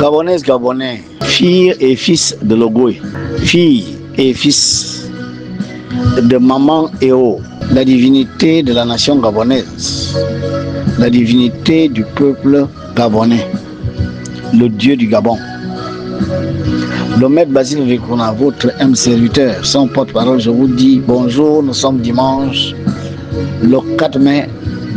Gabonaises, Gabonais, filles et fils de Logoué, filles et fils de Maman Eo, la divinité de la nation gabonaise, la divinité du peuple gabonais, le Dieu du Gabon. Le maître Basile Vekuna, votre âme serviteur, son porte-parole, je vous dis bonjour, nous sommes dimanche, le 4 mai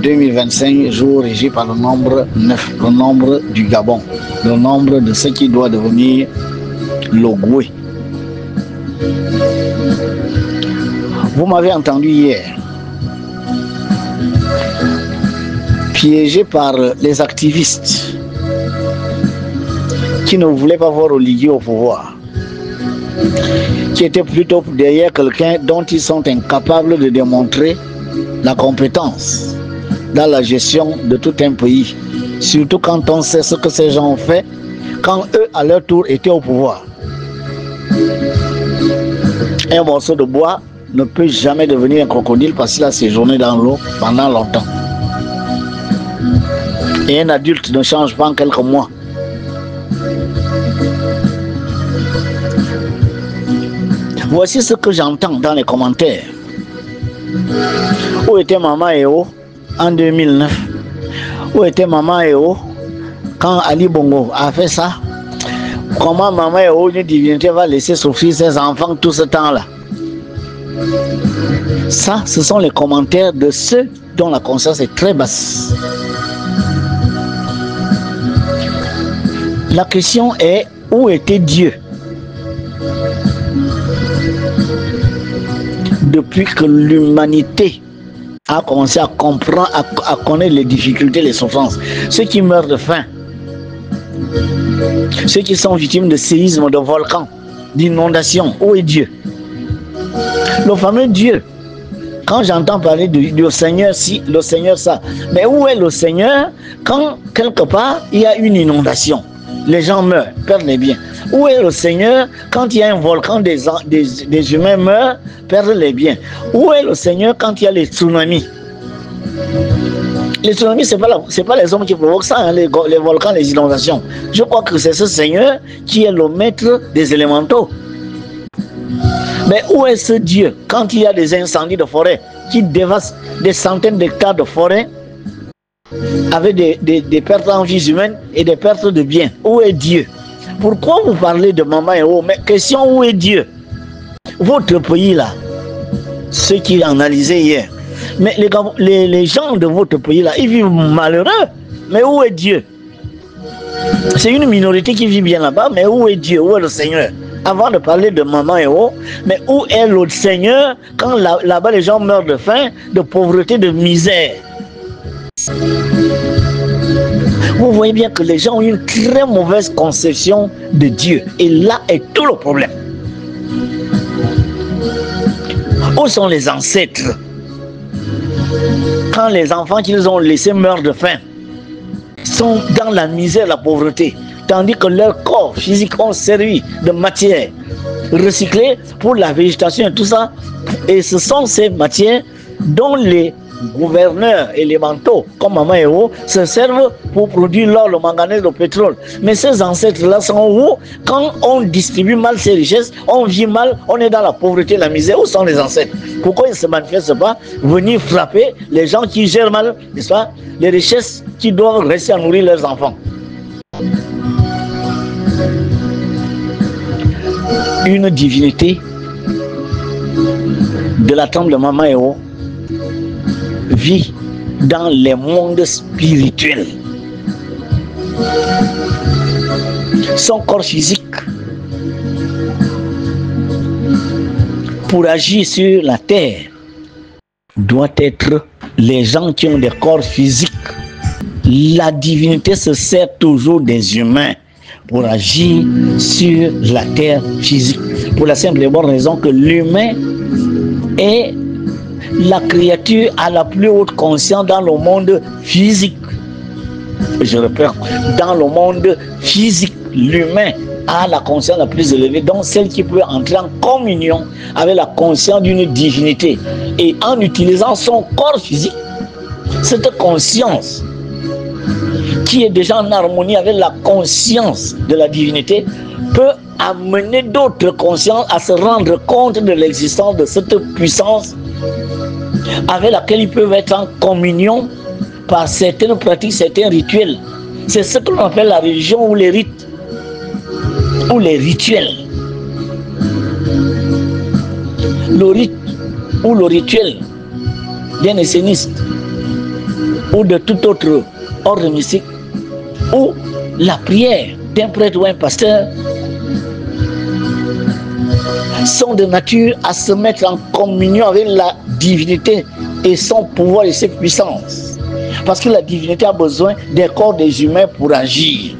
2025, jour régi par le nombre 9, le nombre du Gabon, le nombre de ce qui doit devenir l'Ogoué. Vous m'avez entendu hier, piégé par les activistes qui ne voulaient pas voir Oligui au pouvoir, qui étaient plutôt derrière quelqu'un dont ils sont incapables de démontrer la compétence dans la gestion de tout un pays, surtout quand on sait ce que ces gens ont fait quand eux à leur tour étaient au pouvoir. Un morceau de bois ne peut jamais devenir un crocodile parce qu'il a séjourné dans l'eau pendant longtemps. Et un adulte ne change pas en quelques mois. Voici ce que j'entends dans les commentaires. Où était Maman Eo en 2009? Où était Maman Eo quand Ali Bongo a fait ça? Comment Maman Eo, une divinité, va laisser souffrir ses enfants tout ce temps-là? Ça, ce sont les commentaires de ceux dont la conscience est très basse. La question est, où était Dieu depuis que l'humanité a commencé à comprendre, à connaître les difficultés, les souffrances? Ceux qui meurent de faim, ceux qui sont victimes de séismes, de volcans, d'inondations, où est Dieu? Le fameux Dieu. Quand j'entends parler du Seigneur ci, le Seigneur ça, mais où est le Seigneur quand quelque part il y a une inondation? Les gens meurent, perdent les biens. Où est le Seigneur quand il y a un volcan, des humains meurent, perdent les biens? Où est le Seigneur quand il y a les tsunamis? Les tsunamis, ce n'est pas les hommes qui provoquent ça, hein, les volcans, les inondations. Je crois que c'est ce Seigneur qui est le maître des élémentaux. Mais où est ce Dieu quand il y a des incendies de forêt qui dévastent des centaines d'hectares de forêt avec des pertes en vies humaines et des pertes de biens? Où est Dieu? Pourquoi vous parlez de Maman Eo? Mais question, où est Dieu? Votre pays là, ceux qui analysaient hier, mais les gens de votre pays là, ils vivent malheureux. Mais où est Dieu? C'est une minorité qui vit bien là-bas, mais où est Dieu? Où est le Seigneur? Avant de parler de Maman Eo, mais où est le Seigneur quand là-bas les gens meurent de faim, de pauvreté, de misère? Vous voyez bien que les gens ont une très mauvaise conception de Dieu. Et là est tout le problème. Où sont les ancêtres? Quand les enfants qu'ils ont laissés meurent de faim, sont dans la misère, la pauvreté, tandis que leur corps physique ont servi de matière recyclée pour la végétation et tout ça. Et ce sont ces matières dont les gouverneurs élémentaux comme Maman Eo se servent pour produire l'or, le manganèse, le pétrole. Mais ces ancêtres-là sont où quand on distribue mal ces richesses, on vit mal, on est dans la pauvreté, la misère? Où sont les ancêtres? Pourquoi ils ne se manifestent pas venir frapper les gens qui gèrent mal, n'est-ce pas, les richesses qui doivent rester à nourrir leurs enfants? Une divinité de la tombe de Maman Eo vit dans les mondes spirituels. Son corps physique, pour agir sur la terre, doit être les gens qui ont des corps physiques. La divinité se sert toujours des humains pour agir sur la terre physique. Pour la simple et bonne raison que l'humain est la créature à la plus haute conscience dans le monde physique. Je répète, dans le monde physique, l'humain a la conscience la plus élevée, donc celle qui peut entrer en communion avec la conscience d'une divinité. Et en utilisant son corps physique, cette conscience qui est déjà en harmonie avec la conscience de la divinité, peut amener d'autres consciences à se rendre compte de l'existence de cette puissance avec laquelle ils peuvent être en communion par certaines pratiques, certains rituels. C'est ce que l'on appelle la religion ou les rites, ou les rituels. Le rite ou le rituel d'un esséniste ou de tout autre ordre mystique, ou la prière d'un prêtre ou un pasteur, sont de nature à se mettre en communion avec la divinité et son pouvoir et ses puissances. Parce que la divinité a besoin des corps des humains pour agir.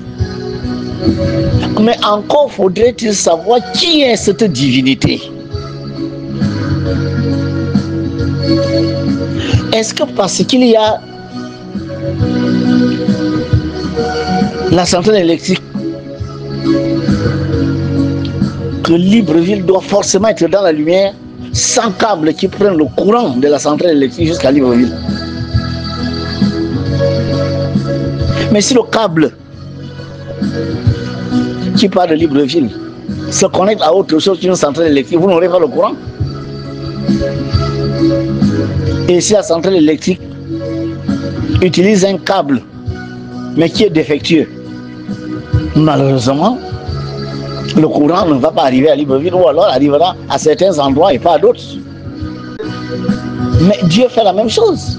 Mais encore faudrait-il savoir qui est cette divinité. Est-ce que parce qu'il y a la centrale électrique que Libreville doit forcément être dans la lumière sans câble qui prenne le courant de la centrale électrique jusqu'à Libreville? Mais si le câble qui part de Libreville se connecte à autre chose qu'une centrale électrique, vous n'aurez pas le courant. Et si la centrale électrique utilise un câble mais qui est défectueux, malheureusement le courant ne va pas arriver à Libreville, ou alors arrivera à certains endroits et pas à d'autres. Mais Dieu fait la même chose.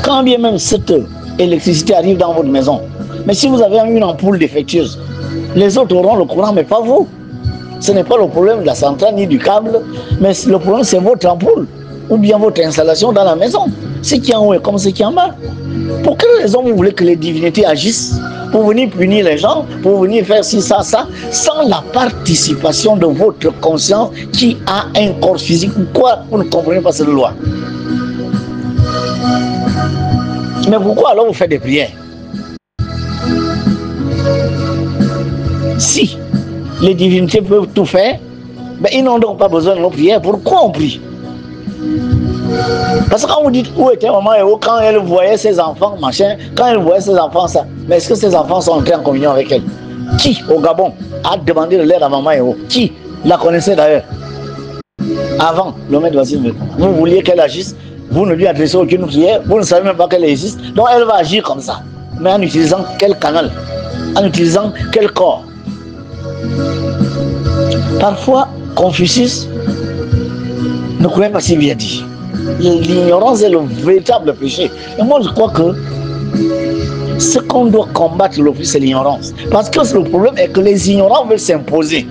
Quand bien même cette électricité arrive dans votre maison, mais si vous avez une ampoule défectueuse, les autres auront le courant, mais pas vous. Ce n'est pas le problème de la centrale ni du câble, mais le problème c'est votre ampoule ou bien votre installation dans la maison. Ce qui est en haut est comme ce qui est en bas. Pour quelle raison vous voulez que les divinités agissent pour venir punir les gens, pour venir faire ci, ça, ça, sans la participation de votre conscience qui a un corps physique? Pourquoi vous ne comprenez pas cette loi? Mais pourquoi alors vous faites des prières? Si les divinités peuvent tout faire, mais ils n'ont donc pas besoin de nos prières. Pourquoi on prie? Parce que quand vous dites où était maman Héros quand elle voyait ses enfants, machin, quand elle voyait ses enfants, ça, mais est-ce que ses enfants sont entrés en communion avec elle? Qui au Gabon a demandé de l'aide à maman Héros? Qui la connaissait d'ailleurs avant le maître Vasile? Vous vouliez qu'elle agisse, vous ne lui adressez aucune prière, vous ne savez même pas qu'elle existe, donc elle va agir comme ça. Mais en utilisant quel canal? En utilisant quel corps? Parfois, Confucius ne croyait pas si bien dit. L'ignorance est le véritable péché. Et moi, je crois que ce qu'on doit combattre le plus, c'est l'ignorance. Parce que le problème est que les ignorants veulent s'imposer.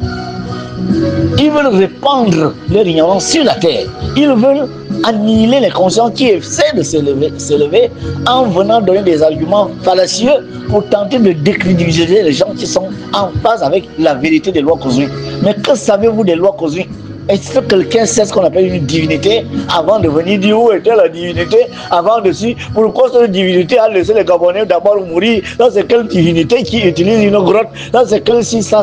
Ils veulent répandre leur ignorance sur la terre. Ils veulent annihiler les consciences qui essaient de s'élever en venant donner des arguments fallacieux pour tenter de décrédibiliser les gens qui sont en phase avec la vérité des lois cosmiques. Mais que savez-vous des lois cosmiques? Est-ce que quelqu'un sait ce qu'on appelle une divinité avant de venir dire où était la divinité avant de dire pourquoi cette divinité a laissé les Gabonais d'abord mourir? Ça c'est quelle divinité qui utilise une grotte? Ça c'est quelle si ça.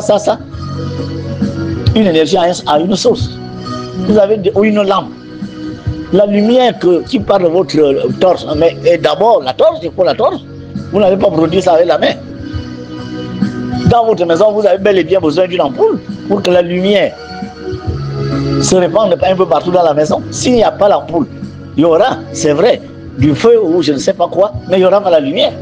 Une énergie à une source. Vous avez une lampe. La lumière qui part de votre torse, mais d'abord la torche, il faut la torche. Vous n'avez pas produit ça avec la main. Dans votre maison, vous avez bel et bien besoin d'une ampoule pour que la lumière se répande un peu partout dans la maison. S'il n'y a pas l'ampoule, il y aura, c'est vrai, du feu ou je ne sais pas quoi, mais il n'y aura pas la lumière.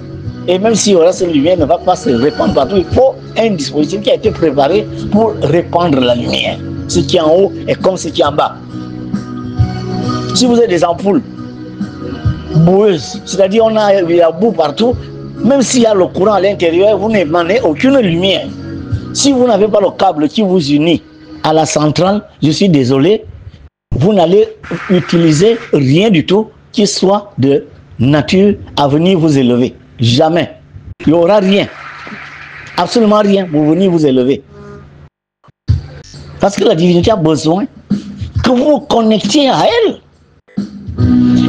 Et même s'il y aura cette lumière, ne va pas se répandre partout. Il faut un dispositif qui a été préparé pour répandre la lumière. Ce qui est en haut est comme ce qui est en bas. Si vous avez des ampoules boueuses, c'est-à-dire il y a boue partout, même s'il y a le courant à l'intérieur, vous n'émanez aucune lumière. Si vous n'avez pas le câble qui vous unit à la centrale, je suis désolé, vous n'allez utiliser rien du tout qui soit de nature à venir vous élever. Jamais. Il n'y aura rien. Absolument rien pour venir vous élever. Parce que la divinité a besoin que vous vous connectiez à elle.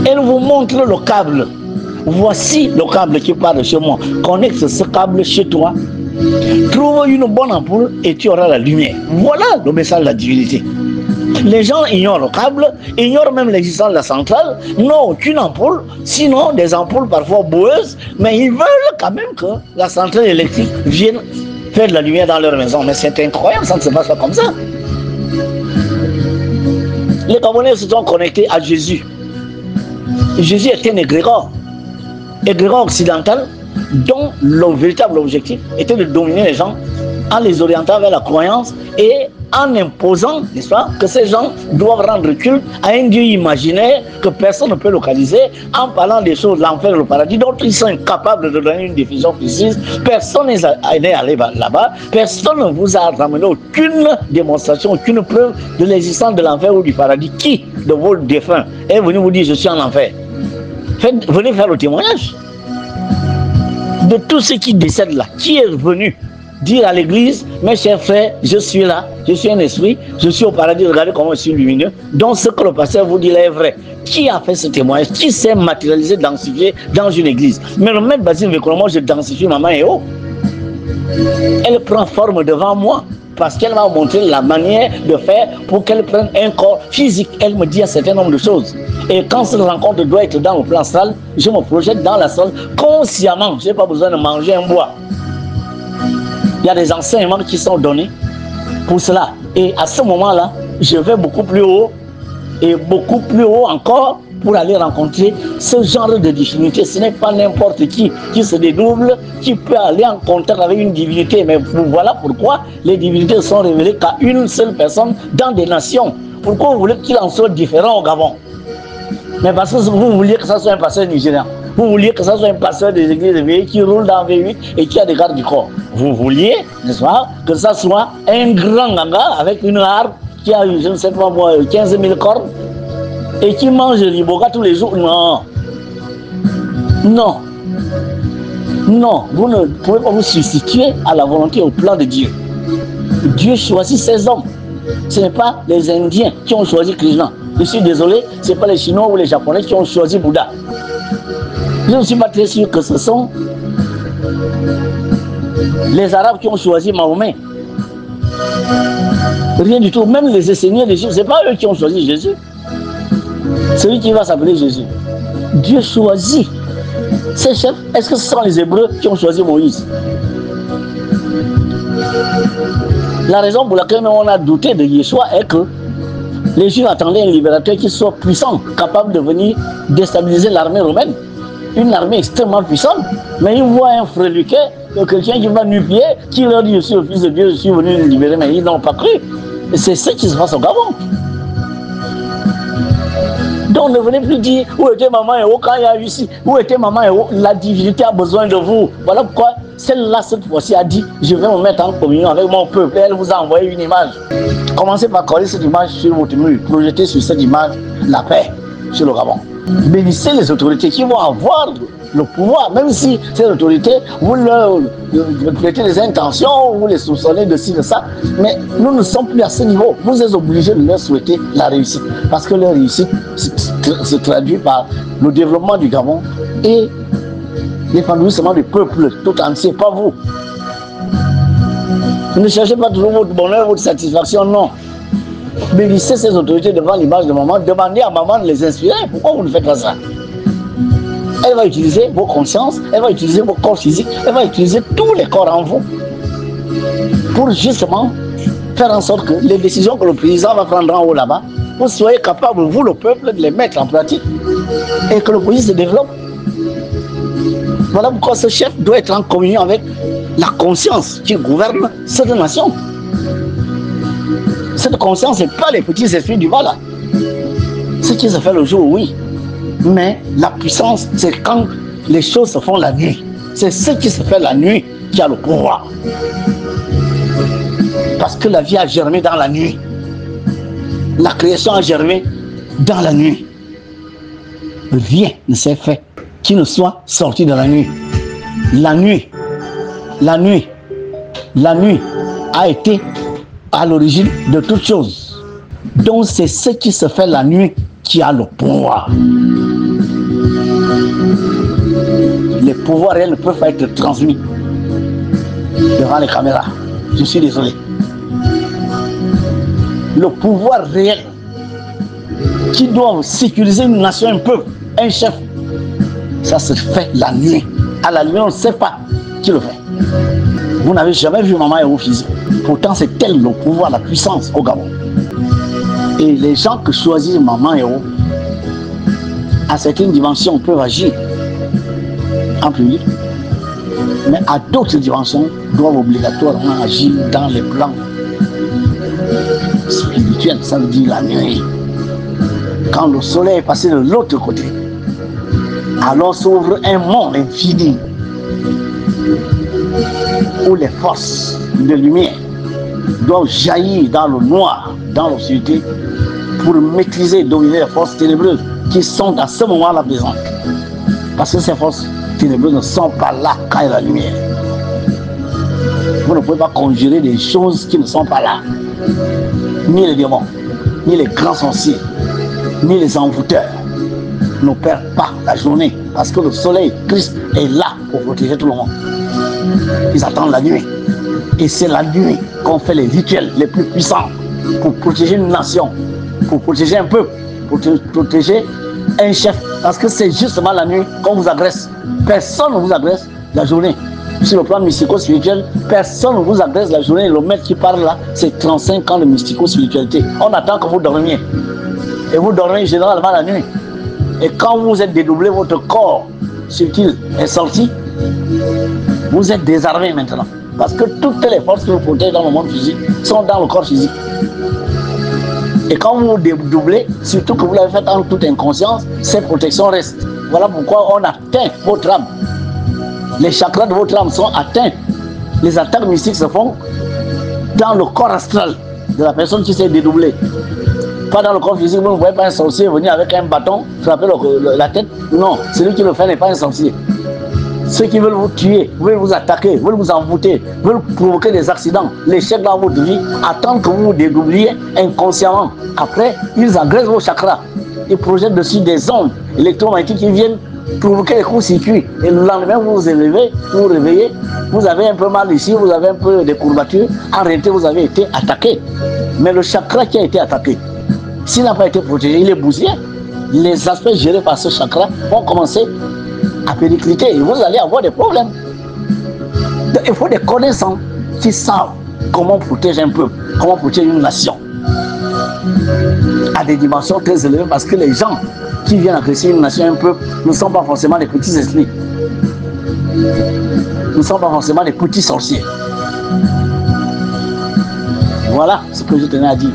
Elle vous montre le câble. Voici le câble qui part de chez moi. Connecte ce câble chez toi. Trouve une bonne ampoule et tu auras la lumière. Voilà le message de la divinité. Les gens ignorent le câble, ignorent même l'existence de la centrale, n'ont aucune ampoule, sinon des ampoules parfois boueuses, mais ils veulent quand même que la centrale électrique vienne faire de la lumière dans leur maison. Mais c'est incroyable, ça ne se passe pas comme ça. Les Gabonais se sont connectés à Jésus. Jésus était un égrégore occidental dont le véritable objectif était de dominer les gens en les orientant vers la croyance et en imposant, n'est-ce pas, que ces gens doivent rendre culte à un Dieu imaginaire que personne ne peut localiser, en parlant des choses, l'enfer et le paradis, dont ils sont incapables de donner une définition précise. Personne n'est allé là-bas, personne ne vous a ramené aucune démonstration, aucune preuve de l'existence de l'enfer ou du paradis. Qui de vos défunts est venu vous dire je suis en enfer? Venez faire le témoignage de tous ceux qui décèdent là. Qui est venu dire à l'église, mes chers frères, je suis là, je suis un esprit, je suis au paradis, regardez comment je suis lumineux. Donc ce que le pasteur vous dit là est vrai. Qui a fait ce témoignage? Qui s'est matérialisé, densifié dans une église? Mais le maître Basile Vekolomo, je densifie Maman Eo. Elle prend forme devant moi parce qu'elle m'a montré la manière de faire pour qu'elle prenne un corps physique. Elle me dit un certain nombre de choses. Et quand cette rencontre doit être dans le plan astral, je me projette dans la salle consciemment. Je n'ai pas besoin de manger un bois. Il y a des enseignements qui sont donnés pour cela. Et à ce moment-là, je vais beaucoup plus haut et beaucoup plus haut encore pour aller rencontrer ce genre de divinité. Ce n'est pas n'importe qui se dédouble, qui peut aller en contact avec une divinité. Mais voilà pourquoi les divinités sont révélées qu'à une seule personne dans des nations. Pourquoi vous voulez qu'il en soit différent au Gabon? Mais parce que vous vouliez que ça soit un pasteur nigérian. Vous vouliez que ça soit un pasteur des églises éveillées qui roule dans V8 et qui a des gardes du corps. Vous vouliez, n'est-ce pas, que ça soit un grand ganga avec une harpe qui a, je ne sais pas moi, 15 000 cordes et qui mange le riboga tous les jours. Non. Non. Non. Vous ne pouvez pas vous substituer à la volonté, au plan de Dieu. Dieu choisit ses hommes. Ce n'est pas les Indiens qui ont choisi Krishna. Je suis désolé, ce n'est pas les Chinois ou les Japonais qui ont choisi Bouddha. Je ne suis pas très sûr que ce sont les Arabes qui ont choisi Mahomet. Rien du tout. Même les Esséniens des Juifs, ce n'est pas eux qui ont choisi Jésus. Celui qui va s'appeler Jésus. Dieu choisit ses chefs. Est-ce que ce sont les Hébreux qui ont choisi Moïse? La raison pour laquelle on a douté de Yeshua est que les Juifs attendaient un libérateur qui soit puissant, capable de venir déstabiliser l'armée romaine. Une armée extrêmement puissante, mais ils voient un freluquet, quelqu'un qui va nu-pied, qui leur dit je suis le fils de Dieu, je suis venu le libérer, mais ils n'ont pas cru. Et c'est ce qui se passe au Gabon. Donc ne venez plus dire où était maman Eo quand il y a eu ici, où était maman Eo, la divinité a besoin de vous. Voilà pourquoi celle-là cette fois-ci a dit je vais me mettre en communion avec mon peuple. Et elle vous a envoyé une image. Commencez par coller cette image sur votre mur, projetez sur cette image la paix sur le Gabon. Bénissez les autorités qui vont avoir le pouvoir, même si ces autorités, vous leur prêtez des intentions, vous les soupçonnez de ci, de ça, mais nous ne sommes plus à ce niveau. Vous êtes obligés de leur souhaiter la réussite, parce que leur réussite se traduit par le développement du Gabon et l'épanouissement du peuple tout entier, pas vous. Ne cherchez pas toujours votre bonheur, votre satisfaction, non. Bénissez ces autorités devant l'image de maman, demandez à maman de les inspirer. Pourquoi vous ne faites pas ça? Elle va utiliser vos consciences, elle va utiliser vos corps physiques, elle va utiliser tous les corps en vous pour justement faire en sorte que les décisions que le président va prendre en haut là-bas, vous soyez capable, vous le peuple, de les mettre en pratique et que le pays se développe. Voilà pourquoi ce chef doit être en communion avec la conscience qui gouverne cette nation. Cette conscience, ce n'est pas les petits esprits du bas là. Ce qui se fait le jour, oui. Mais la puissance, c'est quand les choses se font la nuit. C'est ce qui se fait la nuit qui a le pouvoir. Parce que la vie a germé dans la nuit. La création a germé dans la nuit. Rien ne s'est fait qui ne soit sorti de la nuit. La nuit a été à l'origine de toutes choses. Donc c'est ce qui se fait la nuit qui a le pouvoir. Les pouvoirs réels ne peuvent pas être transmis devant les caméras. Je suis désolé. Le pouvoir réel qui doivent sécuriser une nation, un peuple, un chef. Ça se fait la nuit. À la nuit, on ne sait pas qui le fait. Vous n'avez jamais vu Maman Héros physique. Pourtant, c'est tel le pouvoir, la puissance au Gabon. Et les gens qui choisissent Maman Héros, à certaines dimensions, peuvent agir en public. Mais à d'autres dimensions, doivent obligatoirement agir dans les plans spirituels. Ça veut dire la nuit. Quand le soleil est passé de l'autre côté, alors s'ouvre un monde infini où les forces de lumière doivent jaillir dans le noir, dans l'obscurité, pour maîtriser et dominer les forces ténébreuses qui sont à ce moment-là présentes. Parce que ces forces ténébreuses ne sont pas là quand il y a la lumière. Vous ne pouvez pas conjurer des choses qui ne sont pas là. Ni les démons, ni les grands sorciers, ni les envoûteurs n'opèrent pas la journée. Parce que le soleil, Christ, est là pour protéger tout le monde. Ils attendent la nuit. Et c'est la nuit qu'on fait les rituels les plus puissants pour protéger une nation, pour protéger un peuple, pour protéger un chef. Parce que c'est justement la nuit qu'on vous agresse. Personne ne vous agresse la journée. Sur le plan mystico-spirituel, personne ne vous agresse la journée. Le maître qui parle là, c'est 35 ans de mystico-spiritualité. On attend que vous dormiez. Et vous dormez généralement la nuit. Et quand vous êtes dédoublé, votre corps subtil est sorti, vous êtes désarmé maintenant. Parce que toutes les forces qui vous protègent dans le monde physique sont dans le corps physique. Et quand vous vous dédoublez, surtout que vous l'avez fait en toute inconscience, ces protections restent. Voilà pourquoi on atteint votre âme. Les chakras de votre âme sont atteints. Les attaques mystiques se font dans le corps astral de la personne qui s'est dédoublée. Pas dans le corps physique. Vous ne voyez pas un sorcier venir avec un bâton frapper la tête. Non, celui qui le fait n'est pas un sorcier. Ceux qui veulent vous tuer, veulent vous attaquer, veulent vous envoûter, veulent provoquer des accidents, les chefs dans votre vie, attendent que vous vous dédoubliez inconsciemment. Après, ils agressent vos chakras. Ils projettent dessus des ondes électromagnétiques qui viennent provoquer des courts-circuits. Et le lendemain, vous vous élevez, vous vous réveillez, vous avez un peu mal ici, vous avez un peu de courbatures. En réalité, vous avez été attaqué. Mais le chakra qui a été attaqué, s'il n'a pas été protégé, il est bousillé. Les aspects gérés par ce chakra vont commencer à péricliter et vous allez avoir des problèmes. Donc, il faut des connaissants qui savent comment protéger un peuple, comment protéger une nation à des dimensions très élevées, parce que les gens qui viennent agresser une nation, un peuple, ne sont pas forcément des petits esprits, ne sont pas forcément des petits sorciers. Voilà ce que je tenais à dire.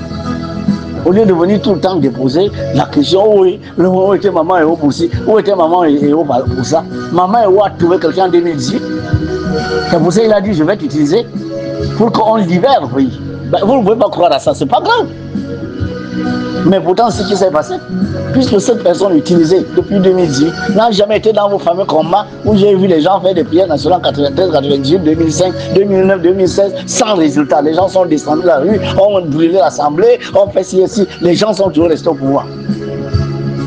Au lieu de venir tout le temps déposer la question, oui, où était Maman Héros pour ci, où était Maman Héros pour ça. Maman Héros a trouvé quelqu'un en 2018. C'est pour ça qu'il a dit, je vais t'utiliser pour qu'on libère le pays. Ben, vous ne pouvez pas croire à ça, c'est pas grave. Mais pourtant, ce qui s'est passé, puisque cette personne utilisée depuis 2018 n'a jamais été dans vos fameux combats où j'ai vu les gens faire des prières nationales 93, 98, 2005, 2009, 2016 sans résultat. Les gens sont descendus de la rue, ont brûlé l'Assemblée, ont fait ci et ci. Les gens sont toujours restés au pouvoir.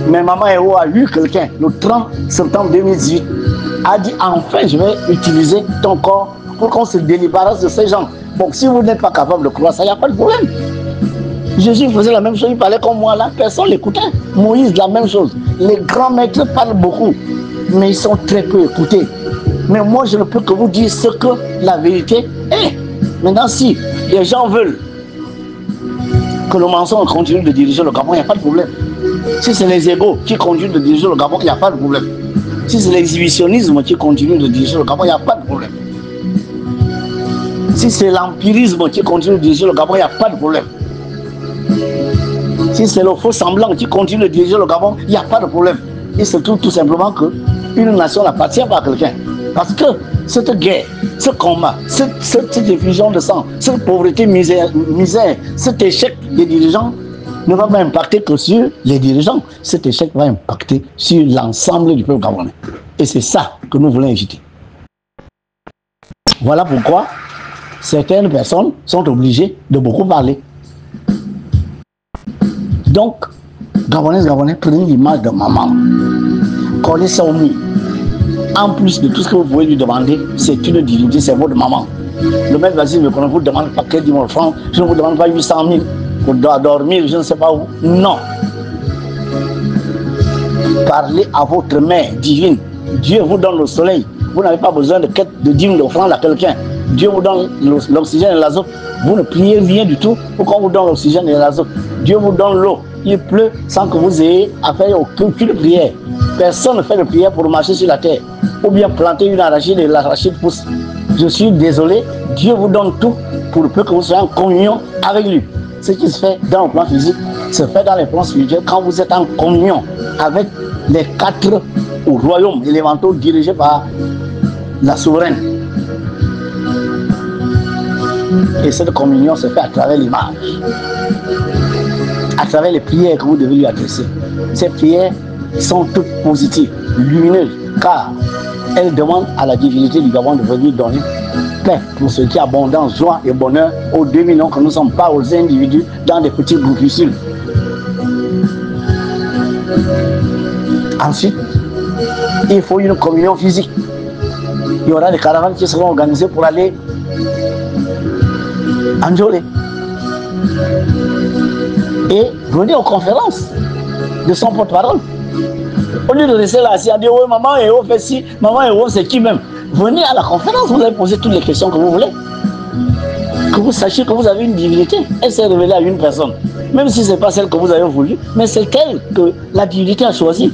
Mais Maman Héros a eu quelqu'un, le 30 septembre 2018, a dit enfin je vais utiliser ton corps pour qu'on se débarrasse de ces gens. Donc si vous n'êtes pas capable de croire ça, il n'y a pas de problème. Jésus faisait la même chose, il parlait comme moi là, personne l'écoutait. Moïse, la même chose. Les grands maîtres parlent beaucoup, mais ils sont très peu écoutés. Mais moi, je ne peux que vous dire ce que la vérité est. Maintenant, si les gens veulent que le mensonge continue de diriger le Gabon, il n'y a pas de problème. Si c'est les égos qui continuent de diriger le Gabon, il n'y a pas de problème. Si c'est l'exhibitionnisme qui continue de diriger le Gabon, il n'y a pas de problème. Si c'est l'empirisme qui continue de diriger le Gabon, il n'y a pas de problème. Si c'est le faux semblant qui continue de diriger le Gabon, il n'y a pas de problème. Il se trouve tout simplement qu'une nation n'appartient pas à quelqu'un. Parce que cette guerre, ce combat, cette effusion de sang, cette pauvreté, misère, cet échec des dirigeants ne va pas impacter que sur les dirigeants. Cet échec va impacter sur l'ensemble du peuple gabonais. Et c'est ça que nous voulons éviter. Voilà pourquoi certaines personnes sont obligées de beaucoup parler. Donc, Gabonaises, Gabonais, prenez l'image de maman. Collez ça au mur. En plus de tout ce que vous pouvez lui demander, c'est une divinité, c'est votre maman. Le maître Vasile ne vous demande pas 15 000 francs, je ne vous demande pas 800 000 pour dormir, je ne sais pas où. Non. Parlez à votre mère divine. Dieu vous donne le soleil. Vous n'avez pas besoin de dîmes d'offrande à quelqu'un. Dieu vous donne l'oxygène et l'azote. Vous ne priez rien du tout pour qu'on vous donne l'oxygène et l'azote. Dieu vous donne l'eau. Il pleut sans que vous ayez à faire aucune prière. Personne ne fait de prière pour marcher sur la terre. Ou bien planter une arachide et l'arachide pousse. Je suis désolé, Dieu vous donne tout pour peu que vous soyez en communion avec lui. Ce qui se fait dans le plan physique se fait dans les plans spirituels quand vous êtes en communion avec les 4 royaumes élémentaux dirigés par la souveraine. Et cette communion se fait à travers l'image, à travers les prières que vous devez lui adresser. Ces prières sont toutes positives, lumineuses, car elles demandent à la divinité du Gabon de venir donner paix pour ceux qui abondance, joie et bonheur aux 2 millions que nous sommes, pas aux individus dans des petits groupuscules. Ensuite, il faut une communion physique. Il y aura des caravanes qui seront organisées pour aller en Djolé. Et venir aux conférences de son porte-parole. Au lieu de rester là assis à dire oui, maman et oh fait ci, maman et oh c'est qui même. Venez à la conférence, vous allez poser toutes les questions que vous voulez. Que vous sachiez que vous avez une divinité. Elle s'est révélée à une personne. Même si ce n'est pas celle que vous avez voulu, mais c'est elle que la divinité a choisie.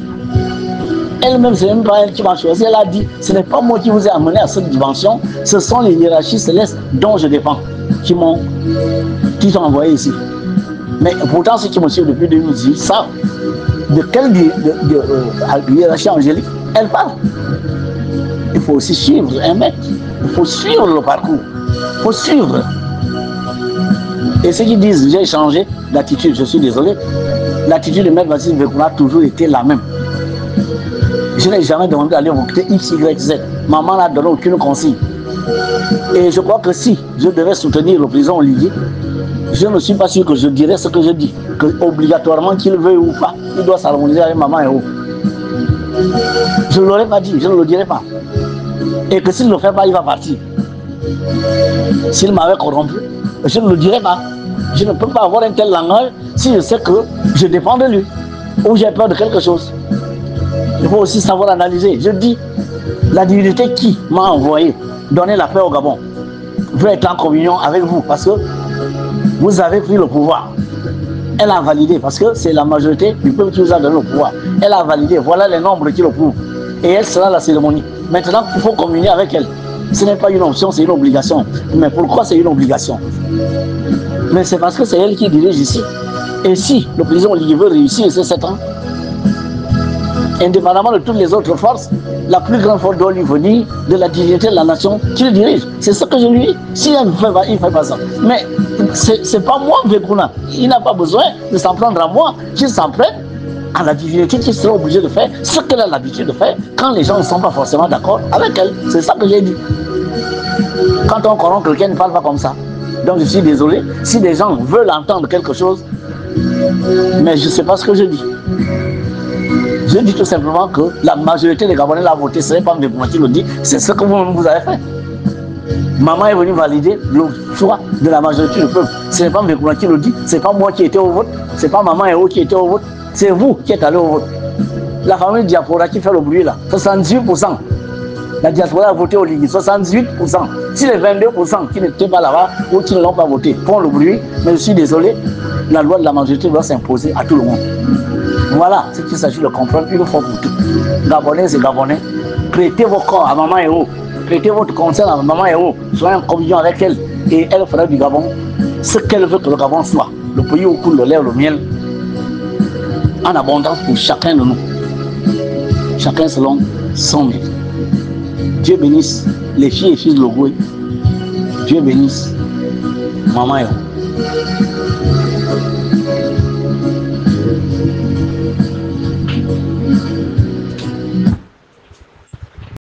Elle-même, ce n'est même pas elle qui m'a choisi. Elle a dit, ce n'est pas moi qui vous ai amené à cette dimension, ce sont les hiérarchies célestes dont je dépends, qui sont envoyés ici. Mais pourtant, ceux qui me suivent depuis 2018 savent de quelle hiérarchie angélique elle parle. Il faut aussi suivre un maître. Il faut suivre le parcours. Il faut suivre. Et ceux qui disent, j'ai changé d'attitude, je suis désolé, l'attitude de Maître Vassil Nvekouna a toujours été la même. Je n'ai jamais demandé d'aller voter X, Y, Z. Maman n'a donné aucune consigne. Et je crois que si je devais soutenir le président Olivier, je ne suis pas sûr que je dirais ce que je dis. Que obligatoirement, qu'il veuille ou pas, il doit s'harmoniser avec maman et où. Je ne l'aurais pas dit, je ne le dirais pas. Et que s'il ne le fait pas, il va partir. S'il m'avait corrompu, je ne le dirais pas. Je ne peux pas avoir un tel langage si je sais que je dépends de lui. Ou j'ai peur de quelque chose. Il faut aussi savoir analyser. Je dis, la divinité qui m'a envoyé donner la paix au Gabon veut être en communion avec vous parce que vous avez pris le pouvoir. Elle a validé parce que c'est la majorité du peuple qui vous a donné le pouvoir. Elle a validé. Voilà les nombres qui le prouvent. Et elle sera la cérémonie. Maintenant, il faut communier avec elle. Ce n'est pas une option, c'est une obligation. Mais pourquoi c'est une obligation? Mais c'est parce que c'est elle qui dirige ici. Et si le président Olivier veut réussir ces 7 ans, indépendamment de toutes les autres forces, la plus grande force doit lui venir de la dignité de la nation qui le dirige. C'est ce que je lui dis. Si elle ne fait pas, il ne fait pas ça. Mais ce n'est pas moi, Nvekouna. Il n'a pas besoin de s'en prendre à moi, qu'il s'en prenne à la divinité qui sera obligée de faire ce qu'elle a l'habitude de faire quand les gens ne sont pas forcément d'accord avec elle. C'est ça que j'ai dit. Quand on corrompt quelqu'un, ne parle pas comme ça. Donc je suis désolé, si des gens veulent entendre quelque chose, mais je ne sais pas ce que je dis. Je dis tout simplement que la majorité des Gabonais l'a voté, ce n'est pas Nvekouna qui le dit, c'est ce que vous-même vous avez fait. Maman est venue valider le choix de la majorité du peuple. Ce n'est pas Nvekouna qui le dit, ce n'est pas moi qui étais au vote, ce n'est pas Maman et qui était au vote, c'est vous qui êtes allé au vote. La famille Diaspora qui fait le bruit là, 78%. La diaspora a voté au Ligue, 78%. Si les 22% qui n'étaient pas là-bas ou qui ne l'ont pas voté font le bruit, mais je suis désolé, la loi de la majorité doit s'imposer à tout le monde. Voilà ce qu'il s'agit de comprendre une fois pour toutes. Gabonais et Gabonais, prêtez vos corps à Maman Héros, prêtez votre conseil à Maman Héros, soyez en communion avec elle et elle fera du Gabon ce qu'elle veut que le Gabon soit. Le pays où coule le lait, le miel, en abondance pour chacun de nous. Chacun selon son mérite. Dieu bénisse les filles et fils de Logoué. Dieu bénisse Maman Héros.